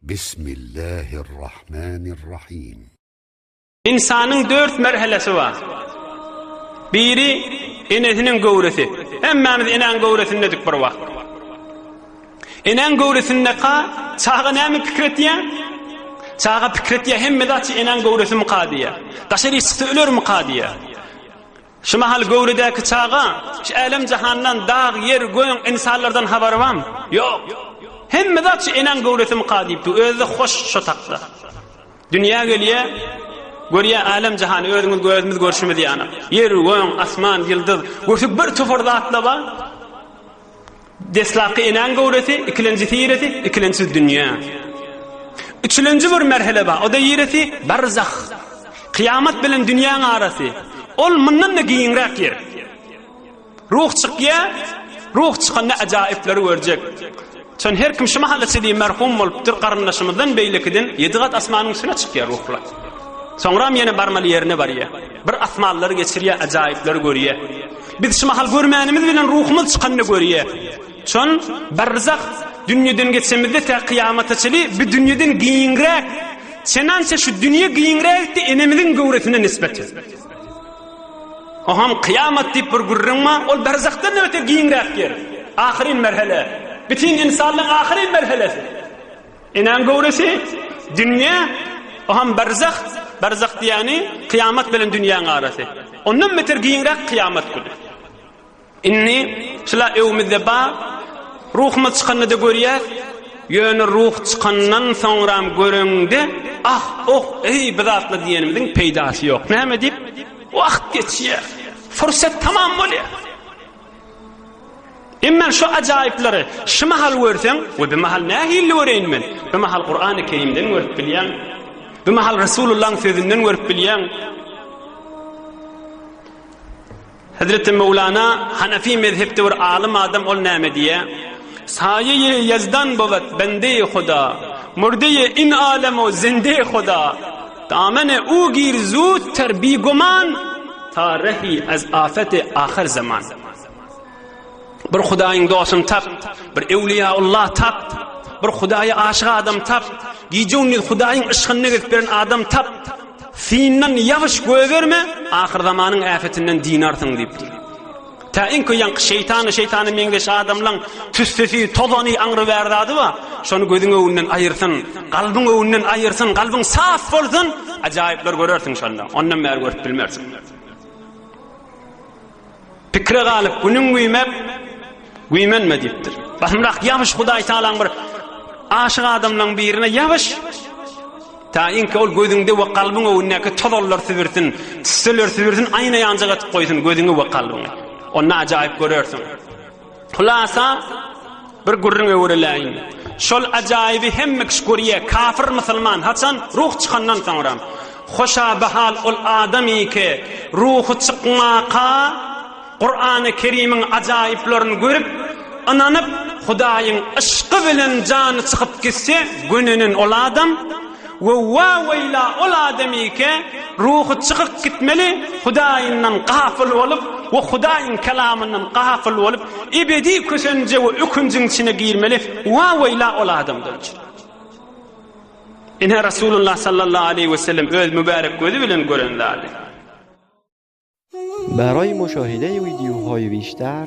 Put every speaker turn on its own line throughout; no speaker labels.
Bismillahirrahmanirrahim.
İnsanın 4 merhalesi var. Biri enesinin gowresi. Hemmemiz enen gowresinde dik bir vakt. Enen gowresinde çağa näme pikretiye? Çağa pikretiye hemmedati enen gowresi muqadiye. Daşary çıktı ölür muqadiye. Şu mahal gowredeki çağa, şu alem jahandan dağ, yer, göň, insanlardan haber var mı? Yok. Hemmedati enen gowresi muqadiyipdi. Özü hoş şu takda. Dünya geliye, görüye alem jahanı özümüz görüşmedi yani. Yer, göň, asman, yıldız, görüşüp bir tufurdatla var. Deslaqı enen gowresi, ikincisi yireti, ikincisi dünya. Üçüncü bir merhale var. O da yireti barzah. Kıyamet bilen dünyanın arası. Ol mundan da giyinrak yer. Ruh çıkya, ruh çıkanda acayipleri görecek. Çön her kim şu mahallesini merhum olup dur qarındaşımızdan beylikidin 7 kat asmanın üstüne çıkıyor ruhlar. Sonra yine barmalı yerine var ya. Bir asmaları geçiriyor, acayipleri görüyor. Biz şu mahal görmeyenimiz bilen ruhumuz çıkanını görüyor. Çön barzak dünyadan geçsemizde ta kıyamata çeli bir dünyadan giyinrak. Çenança şu dünya giyinrak de enemizin gövresine nispeti. O ham kıyamet deyip bir gurrunma, ol barzaktan öte giyinrak yer. Ahirin merhale. Bütün insanlığın ahirin merhalesi. İnan gövresi, dünya, o ham barzak. Barzak diyani, kıyamet bilen dünyanın arası. Ondan meter giyinrak kıyamet günü. İnni, şula evimizde ba, ruhumuz çıkanını da görüyor. Yönü ruh çıkandan sonra göründü. Ah, oh, ey bidatlı diyenimizin peydası yok. Ne deyip? Vakt geçiyor. Fırsat tamam oluyor. İmmen şu acayipleri, şu mahal görsen, ve bir mahal nahilli öğreyin men. Bir mahal Kur'an-ı Kerim'den görüp bilyen, bir mahal Resulullah'ın sözünden görüp bilyen. Hazreti Mevlana Hanefi mezhepte bir alim adam ol name diye. Saye-i yazdan بود bende-i Khuda, murde-i in alem o zinde-i Khuda. Damen-i o gir zud ter biguman, ta rehi az afet ahir zaman. Bir Hudaýyň dostun tap, bir Ewliyaullah tap, bir Hudaýa aşyk adam tap, giýjewni Hudaýyň ışgyny götüren adam tap. Fiinden yavaş göverme, ahir zamanyň afetinden dinarsyň diýipdir. Ta inki ýanky şeytany meňdeş adamlaň tüssesi, tozany aňry berdady wa, şonu gözüň öwünden aýyrsyn, galbyň öwünden aýyrsyn, galbyň saf bolsyn, ajaýyplar görersiň şonda. Ondan bäri görüp bilmersiň. Pikre galyp günüň güýmep güýmenme diýipdir. Bahmrak ýawaş Hudaý Taalaň bir aşyk adamlaň birine ýawaş ta inki ol gözüňde we galbyň öwündäki tozallar sübürsin, tüsseler sübürsin, aýna ýanjak atyp goýsun gözüňe we galbyňa. Onu ajaýyp görersiň. Hulasa bir gurrun öwreleýin. Şol ajaýyby hemme kiş görýär, kafir musulman haçan ruh çykandan soňra. Hoşa bahal ol adamy ki ruhu çykmaqa Kur'an-ı Kerim'in ajaýyplaryny görüp, ananyp Hudaýyň ışky bilen jany çykyp gitse, gününün ol adam we wawayla ol adamyke ruhu çykyp gitmeli, Hudaýyndan gafil bolup, we Hudaýyň kelamyndan gafil bolup, ebedi kösenje we ökünjiň içine girmeli, wawayla ol adamdan. Ine Rasulullah sallallahu aleyhi ve sellem öz mübarek gözü bilen görenlerdi.
برای مشاهده ویدیوهای بیشتر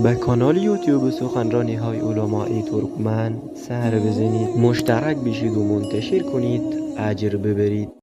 به کانال یوتیوب سخنرانی های علماء ترکمن سر بزنید، مشترک بشید و منتشر کنید، اجر ببرید.